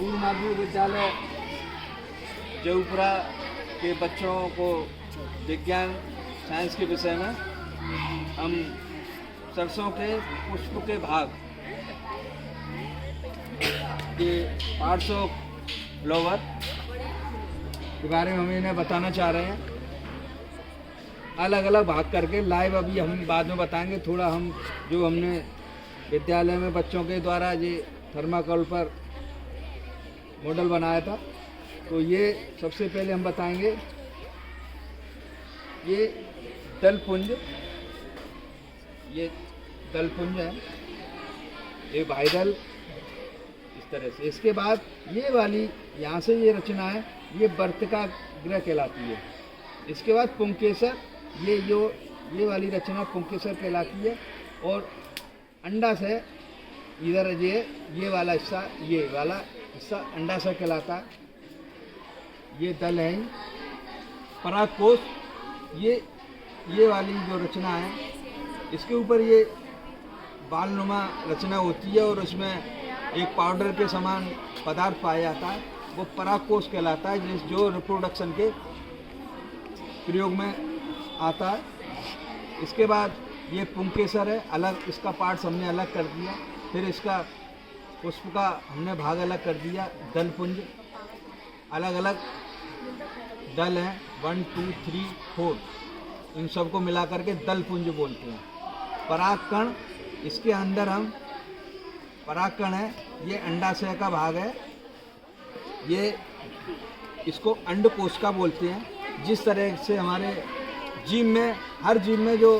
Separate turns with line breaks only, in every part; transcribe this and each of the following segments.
पूर्व माध्यमिक विद्यालय जऊपुरा के बच्चों को विज्ञान साइंस के विषय में हम सरसों के पुष्प के भाग के पार्ट्स ऑफ फ्लावर के बारे में हम इन्हें बताना चाह रहे हैं, अलग अलग भाग करके लाइव। अभी हम बाद में बताएंगे। थोड़ा हम जो हमने विद्यालय में बच्चों के द्वारा ये थर्माकोल पर मॉडल बनाया था, तो ये सबसे पहले हम बताएंगे ये दलपुंज, ये दलपुंज है, ये भाईदल इस तरह से। इसके बाद ये वाली यहाँ से ये रचना है, ये वर्तिका ग्रह कहलाती है। इसके बाद पुंकेसर, ये वाली रचना पुंकेसर कहलाती है। और अंडाशय इधर ये वाला हिस्सा, ये वाला हिस्सा अंडाशय कहलाता है। ये दल है। परागकोश, ये वाली जो रचना है, इसके ऊपर ये बालनुमा रचना होती है और उसमें एक पाउडर के समान पदार्थ पाया जाता है, वो परागकोश कहलाता है, जो रिप्रोडक्शन के प्रयोग में आता है। इसके बाद ये पुंकेसर है, अलग इसका पार्ट्स हमने अलग कर दिया। फिर इसका पुष्प का हमने भाग अलग कर दिया। दलपुंज, अलग अलग दल हैं, 1 2 3 4, इन सबको मिला करके दलपुंज बोलते हैं। परागकण, इसके अंदर हम परागकण है, ये अंडाशय का भाग है, ये इसको अंडकोश का बोलते हैं। जिस तरह से हमारे जीव में, हर जीव में जो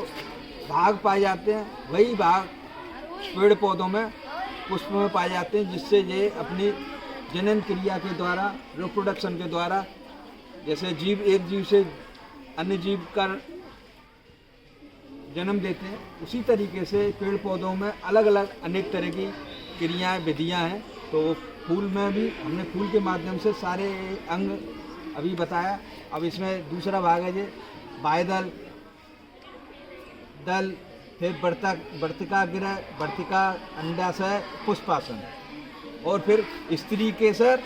भाग पाए जाते हैं, वही भाग पेड़ पौधों में, पुष्प में पाए जाते हैं, जिससे ये अपनी जनन क्रिया के द्वारा, रिप्रोडक्शन के द्वारा, जैसे जीव एक जीव से अन्य जीव का जन्म देते हैं, उसी तरीके से पेड़ पौधों में अलग अलग अनेक तरह की क्रियाएं, विधियां हैं। तो फूल में भी हमने फूल के माध्यम से सारे अंग अभी बताया। अब इसमें दूसरा भाग है ये बाह्यदल, दल, फिर वर्तिका ग्रह, वर्तिका, अंडाशय, पुष्पासन, और फिर स्त्री केसर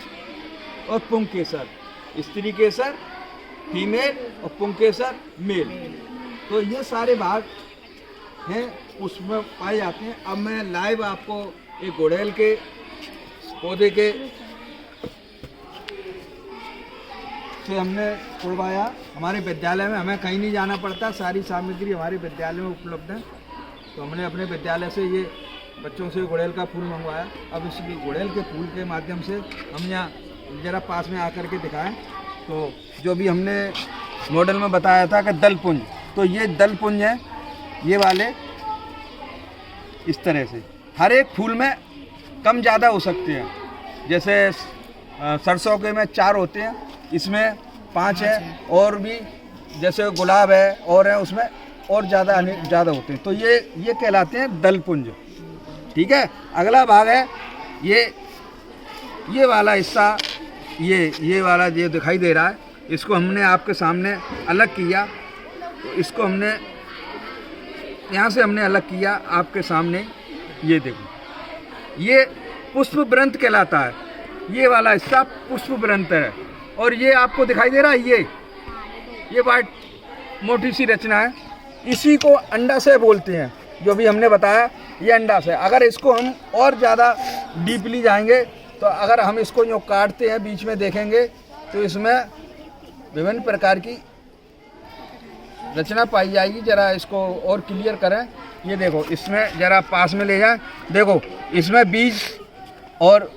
और पुंकेसर। स्त्री केसर फीमेल और पुंकेसर मेल। तो ये सारे भाग हैं, उसमें पाए जाते हैं। अब मैं लाइव आपको एक गुड़हल के पौधे के से हमने उड़वाया। हमारे विद्यालय में हमें कहीं नहीं जाना पड़ता, सारी सामग्री हमारे विद्यालय में उपलब्ध है। तो हमने अपने विद्यालय से ये बच्चों से गुड़हल का फूल मंगवाया। अब इस गुड़हल के फूल के माध्यम से हम यहाँ ज़रा पास में आकर के दिखाएं। तो जो भी हमने मॉडल में बताया था कि दलपुंज, तो ये दलपुंज है, ये वाले इस तरह से। हर एक फूल में कम ज़्यादा हो सकते हैं। जैसे सरसों के में 4 होते हैं, इसमें 5 है, और भी जैसे गुलाब है और है, उसमें और ज़्यादा होते हैं। तो ये कहलाते हैं दलपुंज। ठीक है। अगला भाग है ये वाला हिस्सा, ये वाला ये दिखाई दे रहा है, इसको हमने आपके सामने अलग किया। तो इसको हमने यहाँ से हमने अलग किया आपके सामने। ये देखो, ये पुष्प व्रंत कहलाता है। ये वाला हिस्सा पुष्प व्रंत है। और ये आपको दिखाई दे रहा है, ये वाइट मोटी सी रचना है, इसी को अंडाशय बोलते हैं। जो भी हमने बताया, ये अंडाशय। अगर इसको हम और ज़्यादा डीपली जाएंगे, तो अगर हम इसको जो काटते हैं, बीच में देखेंगे, तो इसमें विभिन्न प्रकार की रचना पाई जाएगी। जरा इसको और क्लियर करें। ये देखो, इसमें जरा पास में ले जाएं, देखो इसमें बीज, और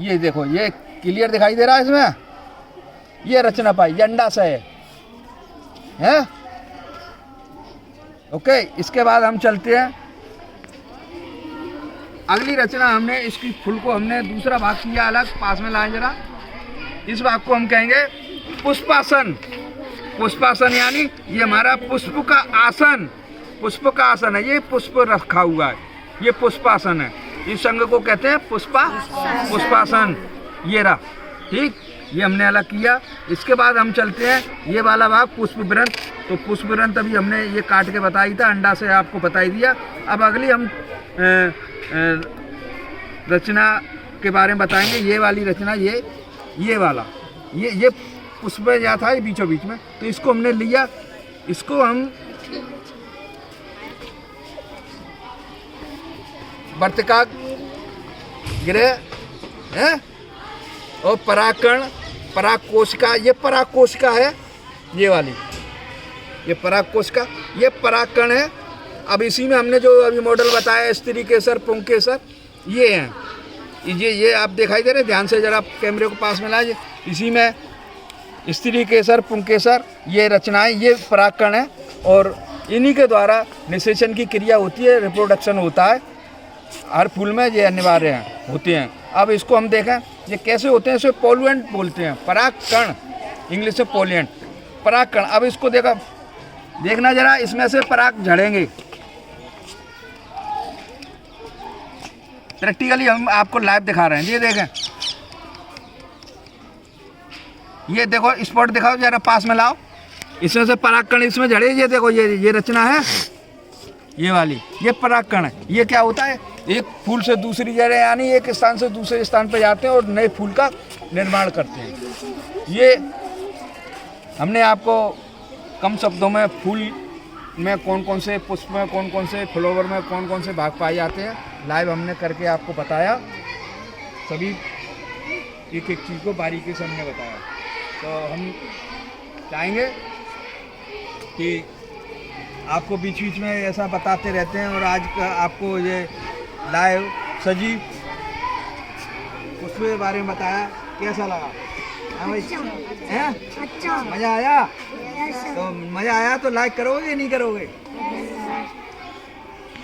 ये देखो, ये क्लियर दिखाई दे रहा है। इसमें ये रचना पाई, ये अंडाशय है। ओके। इसके बाद हम चलते हैं अगली रचना। हमने इसकी फूल को हमने दूसरा भाग किया अलग, पास में लाएं जरा। इस भाग को हम कहेंगे पुष्पासन। पुष्पासन यानी ये हमारा पुष्प का आसन, पुष्प का आसन है। ये पुष्प रखा हुआ है, ये पुष्पासन है। इस अंग को कहते हैं पुष्पासन। ये रहा। ठीक, ये हमने अलग किया। इसके बाद हम चलते हैं ये वाला भाग पुष्प व्रंत। तो पुष्प व्रंत अभी हमने ये काट के बताई था, अंडा से आपको बताई दिया। अब अगली हम रचना के बारे में बताएंगे। ये वाली रचना, ये वाला, ये पुष्प या था ये बीचों बीच में, तो इसको हमने लिया, इसको हम वर्तिका गृह है और परागकण, परागकोशिका, ये परागकोशिका है, ये वाली, ये परागकोशिका, ये परागकण है। अब इसी में हमने जो अभी मॉडल बताया स्त्री केसर, पुंकेसर, ये हैं, ये आप दिखाई दे रहे हैं, ध्यान से जरा कैमरे को पास में लाइए। इसी में स्त्री केसर, पुंकेसर, ये रचनाएं, ये परागकण है और इन्हीं के द्वारा निषेचन की क्रिया होती है, रिप्रोडक्शन होता है हर फूल में, ये अनिवार्य होते हैं। अब इसको हम देखें ये कैसे होते हैं, इसे पोलुएंट बोलते हैं, परागकण, इंग्लिश में पोलुएंट, परागकण। अब इसको देखना जरा, इसमें से पराग झड़ेंगे। प्रैक्टिकली हम आपको लाइव दिखा रहे हैं, ये देखें, ये देखो स्पॉट दिखाओ जरा, पास में लाओ, इसमें से परागकण इसमें झड़े, ये देखो, ये रचना है, ये वाली, ये परागकण है। ये क्या होता है, एक फूल से दूसरी जगह, यानी एक स्थान से दूसरे स्थान पर जाते हैं और नए फूल का निर्माण करते हैं। ये हमने आपको कम शब्दों में फूल में कौन कौन से, पुष्प में कौन कौन से, फ्लावर में कौन कौन से भाग पाए जाते हैं, लाइव हमने करके आपको बताया, सभी एक एक चीज़ को बारीकी से हमने बताया। तो हम चाहेंगे कि आपको बीच बीच में ऐसा बताते रहते हैं, और आज का आपको ये लाइव सजी उसके बारे में बताया, कैसा लगा? हाँ भाई, हैं? अच्छा, मज़ा आया? तो मज़ा आया तो लाइक करोगे नहीं करोगे?